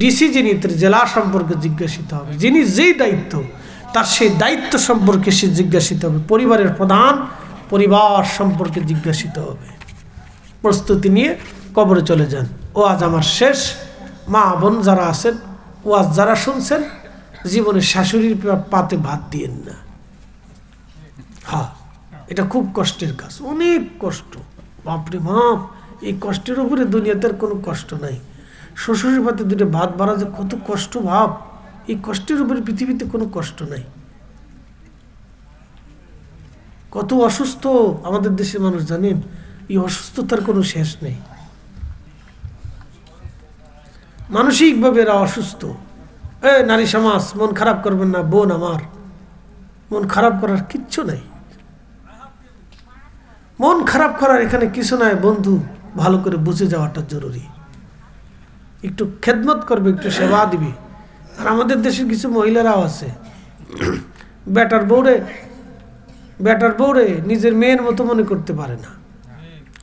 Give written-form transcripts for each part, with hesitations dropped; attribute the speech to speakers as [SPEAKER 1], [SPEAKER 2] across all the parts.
[SPEAKER 1] DC যিনি তার জেলা সম্পর্কে জিজ্ঞাসিত হবে, যিনি যেই দায়িত্ব তার সেই দায়িত্ব সম্পর্কে সে জিজ্ঞাসিত হবে, পরিবারের প্রধান পরিবার সম্পর্কে জিজ্ঞাসিত হবে। প্রস্তুতি নিয়ে কবরে চলে যান। ওয়াজ আমার শেষ। মা বোন যারা আছেন, ওয়াজ যারা শুনছেন, জীবনে শাশুড়ির পাতে ভাত দিয়েন না। হ্যাঁ, এটা খুব কষ্টের কাজ, অনেক কষ্ট। বাপরে বাপ, এই কষ্টের উপরে দুনিয়াতে আর কোনো কষ্ট নাই। শ্বশুরের পাতে দুটো ভাত বাড়া যে কত কষ্ট ভাব, এই কষ্টের উপরে পৃথিবীতে কোনো কষ্ট নাই। কত অসুস্থ আমাদের দেশের মানুষ জানেন, এই অসুস্থতার কোনো শেষ নেই। মানসিকভাবে এরা অসুস্থ। নারী সমাজ, মন খারাপ করবেন না বোন আমার, মন খারাপ করার কিচ্ছু নাই। মন খারাপ করার এখানে কিছু নাই বন্ধু, ভালো করে বুঝে যাওয়াটা জরুরি। একটু খেদমত করবে, একটু সেবা দিবে। আর আমাদের দেশের কিছু মহিলারাও আছে, বেটার বউরে নিজের মেয়ের মতো মনে করতে পারে না,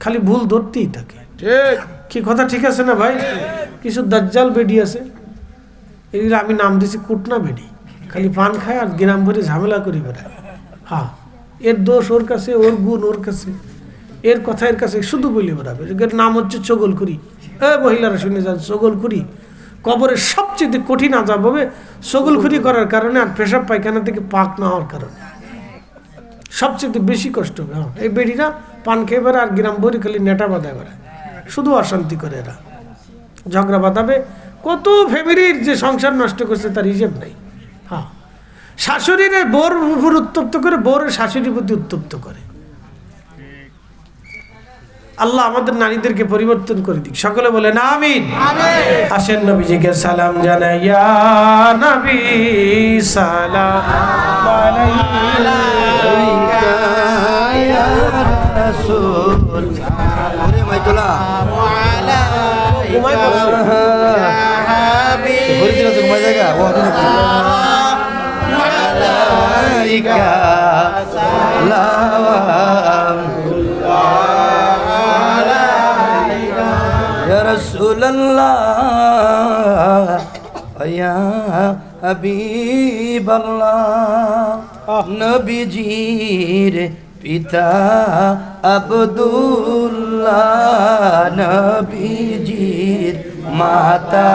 [SPEAKER 1] খালি ভুল ধরতেই থাকে। কি কথা ঠিক আছে না ভাই? কিছু দাজ্জাল বেডি আছে, এগুলো আমি নাম দিছি কুটনা বেডি, খালি পান খায় আর গ্রাম ভরে ঝামেলা করে বেড়ায়। হ্যাঁ, এর দোষ ওর কাছে, ওর গুণ ওর কাছে, এর কথা এর কাছে শুধু বলে বেড়াবে। এর নাম হচ্ছে চগলখুরি। মহিলারা শুনে যান, চগলখুরি কবরের সবচেয়ে কঠিন আযাব হবে চগলখুরি করার কারণে আর পেশাব পায়খানা থেকে পাক না হওয়ার কারণে সবচেয়ে বেশি কষ্ট হবে। এই বেডিরা পান খেয়ে বেড়ায় আর গ্রাম ভরে খালি নেটা বাঁধায় বেড়ায়, শুধু অশান্তি করে এরা, ঝগড়া বাঁধাবে। কত ফ্যামিলির যে সংসার নষ্ট করছে তার হিসেব নাই। হ্যাঁ, শাশুড়ির বউর উপর উত্তপ্ত করে, বউর শাশুড়ির প্রতি উত্তপ্ত করে। আল্লাহ আমাদের নারীদেরকে পরিবর্তন করে দিক, সকলে বলেন আমিন। আসেন নবীজিকে সালাম জানাই, ইয়া নবী সালাম আলাইকা ইয়া রাসূল। ওরে মাইকলা ঘুমাই পড়ছে, ঘুরে দিলা তো ঘুমাই জায়গা ও আলাইকা সালাম رسول الله يا حبيب الله নবীজির পিতা আব্দুল্লাহ, নবীজির মাতা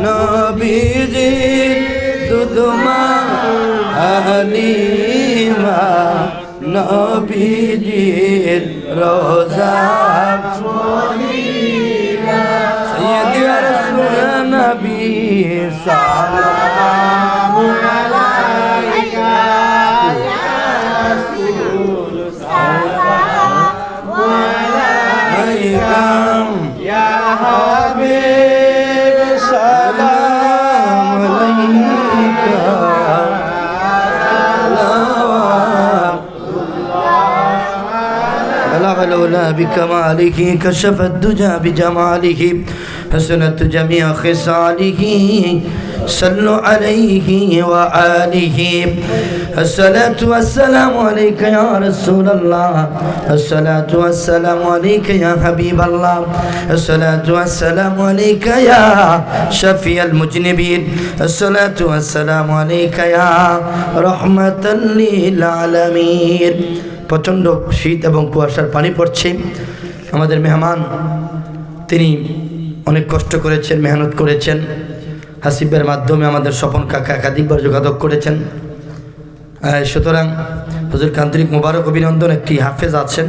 [SPEAKER 1] নবীজির দুধমা হালিমা, নবীজির রোজা সৈয়দ রাসূল নবী সালামু আলাইকা রাসূল সালামু আলাইকা ইয়া হাবিব সালামু আলাইকা الأولى بكماله كشف الدجى بجماله حسنت جميع خصاله صلوا عليه وآله الصلاة والسلام عليك يا رسول الله الصلاة والسلام عليك يا حبيب الله الصلاة والسلام عليك يا شفيع المذنبين الصلاة والسلام عليك يا رحمة للعالمين প্রচণ্ড শীত এবং কুয়াশার পানি পড়ছে। আমাদের মেহমান তিনি অনেক কষ্ট করেছেন, মেহনত করেছেন। হাসিবের মাধ্যমে আমাদের স্বপন কাকা একাধিকবার যোগাযোগ করেছেন। সুতরাং হুজুরকে আন্তরিক মোবারক অভিনন্দন। একটি হাফেজ আছেন,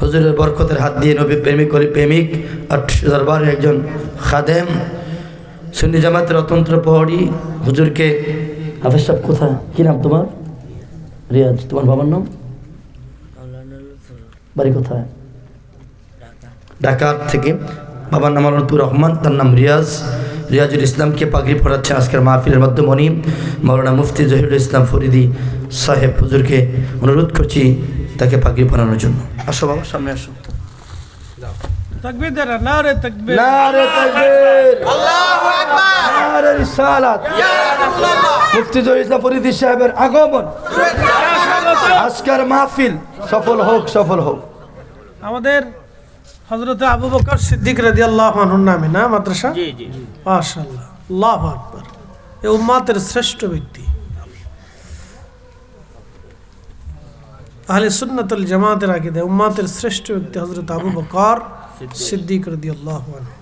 [SPEAKER 1] হুজুরের বরকতের হাত দিয়ে নবী প্রেমিক আর দরবারের একজন খাদেম, সুন্নি জামাতের অতন্ত্র প্রহরী। হুজুরকে হাফেজ সাহেব কোথায়, কী নাম তোমার? রিয়াজ। তোমার বাবার নাম? বাড়ি কোথায়? ঢাকা থেকে। বাবার নাম আলতুর রহমান, তার নাম রিয়াজুল ইসলামকে পাগড়ি পড়াচ্ছেন আজকের মাহফিলের মাধ্যমে উনি মৌলানা মুফতি জহিরুল ইসলাম ফরিদি সাহেব। হুজুরকে অনুরোধ করছি তাকে পাগড়ি পরানোর জন্য। আসো বাবা, সামনে আসো।
[SPEAKER 2] তাকবীর দেরা, নারে তাকবীর,
[SPEAKER 1] নারে তাকবীর, আল্লাহু আকবার, নারে রিসালাত, ইয়া রাসূলুল্লাহ। মুফতি জহিরুল ইসলাম ফরিদি সাহেবের আগমন, আজকের মাহফিল সফল হোক, সফল হোক।
[SPEAKER 2] আমাদের হযরত আবু বকর সিদ্দিক রাদিয়াল্লাহু আনহুর নামে না মাদ্রাসা?
[SPEAKER 3] জি জি
[SPEAKER 2] মাশাআল্লাহ, আল্লাহু আকবার। এই উম্মতের শ্রেষ্ঠ ব্যক্তি, আহলে সুন্নাত ওয়াল জামাতের আকীদা উম্মতের শ্রেষ্ঠ ব্যক্তি হযরত আবু বকর সিদ্দিক রাদিয়াল্লাহু আনহু।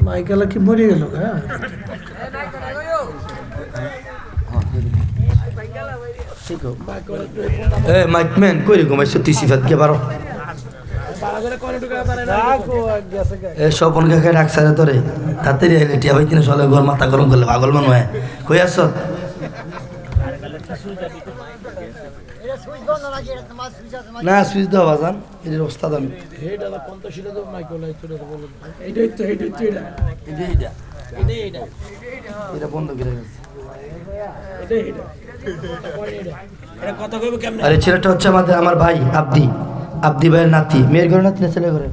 [SPEAKER 2] মাইকেল কি মরে গেল? হ্যাঁ,
[SPEAKER 1] মাইকম্যান কই রে ঘুমাইছো তুই সিফাত কে পারো স্বপন কাকে রাখছে তোরে তাড়াতাড়ি আইলে টিয়া ভাই কিনে চলে ঘর মাথা গরম করলে পাগল মনে হয়। কই আস না সুইচ দাও বাজান এর ওস্তাদ আমি এটা বন্ধ করে গেছে। আরে ছেলেটা হচ্ছে আমার ভাই আব্দি, আব্দি ভাইয়ের নাতি। মেয়ের ঘরে নাতি না ছেলে ঘরে?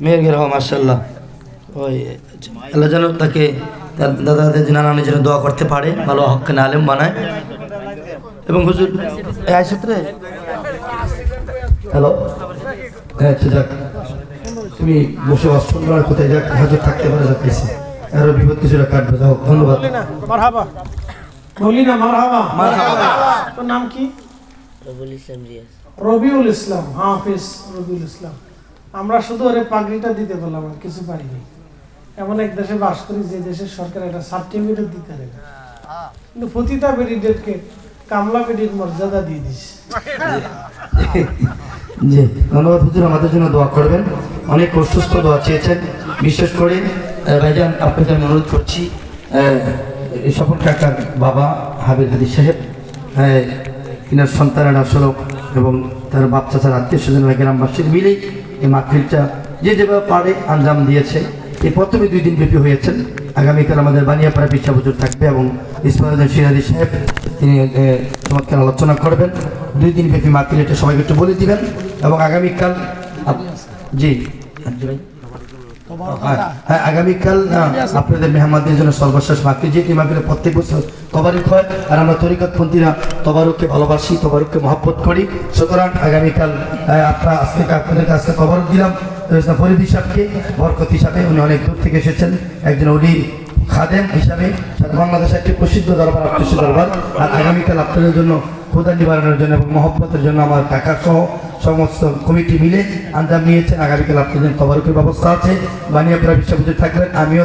[SPEAKER 1] মেয়ের ঘরে। হ মাশাআল্লাহ। ওই আল্লাহ যেন তাকে তার দাদা দাদি নানানের জন্য দোয়া করতে পারে, ভালো হক্কানে আলেম বানায়। এবং হুজুর এই সূত্রে হ্যালো, আচ্ছা যাক তুমি বসে অষ্টম কোথায় যাক হাজর থাকতে পারে যাচ্ছি আরো বিপদ কিছুটা কাটবে। যাও ধন্যবাদ।
[SPEAKER 2] মারহাবা বলি না, মারহাবা। তোর নাম কি? রবিউল ইসলাম, হাফিজ রবিউল ইসলাম। আমরা শুধু ওরে পাগড়িটা দিতে বললাম, আর কিছু পারিনি। এমন এক দেশে বাস করি যে দেশের সরকার একটা সার্টিফিকেট দিতে পারে না, কিন্তু পতিতা বেডিদেরকে কামলা বেডির মর্যাদা দিয়ে দিস।
[SPEAKER 1] জি ধন্যবাদ হুজুর, আমাদের জন্য দোয়া করবেন। অনেক অসুস্থ দোয়া চেয়েছেন, বিশেষ করে ভাইজান আপনাকে আমি অনুরোধ করছি স্বপন কাকার বাবা হাবিব হাদি সাহেব, ইনার সন্তানেরা আসলে এবং তার বাপ চাচার আত্মীয় স্বজনরা গ্রামবাসীর মিলেই এই মাহফিলটা যে যেভাবে পারে আঞ্জাম দিয়েছে। এই প্রথমে 2 দিন ব্যাপী হয়েছেন। আগামীকাল আমাদের বানিয়াপাড়া পিছা হুজুর থাকবে এবং ইসমাইল সিরাজি সাহেব তিনি চমৎকার আলোচনা করবেন। 2 দিন ব্যাপী মাহফিল, এটা সবাইকে একটু বলে দিবেন। এবং আগামীকাল জি হ্যাঁ আগামীকাল আপনাদের মেহমানদের জন্য সর্বশেষ মাহফিল, যেটি মাহফিলে প্রত্যেক বছর তবারুক হয়। আর আমরা তরিকতপন্থীরা তবারুককে ভালোবাসি, তবারুককে মহব্বত করি। সুতরাং আগামীকাল আপনাদের কাছে তবারুক দিলাম ফরিদ হিসাবকে, বরকত হিসাবে। উনি অনেক দূর থেকে এসেছেন, একজন উনি খাদেম হিসাবে বাংলাদেশের একটি প্রসিদ্ধ দরবার, আত্মীয় দরবার। আর আগামীকাল আপনাদের জন্য ক্ষুধা নিবারণের জন্য এবং মহব্বতের জন্য আমার কাকা সহ সমস্ত কমিটি মিলে আঞ্জাম নিয়েছেন। আগামীকাল আপনাদের তবারুকের ব্যবস্থা আছে। বানিয়াপাড়া বিশ্ববিদ্যালয় থাকবেন, আমিও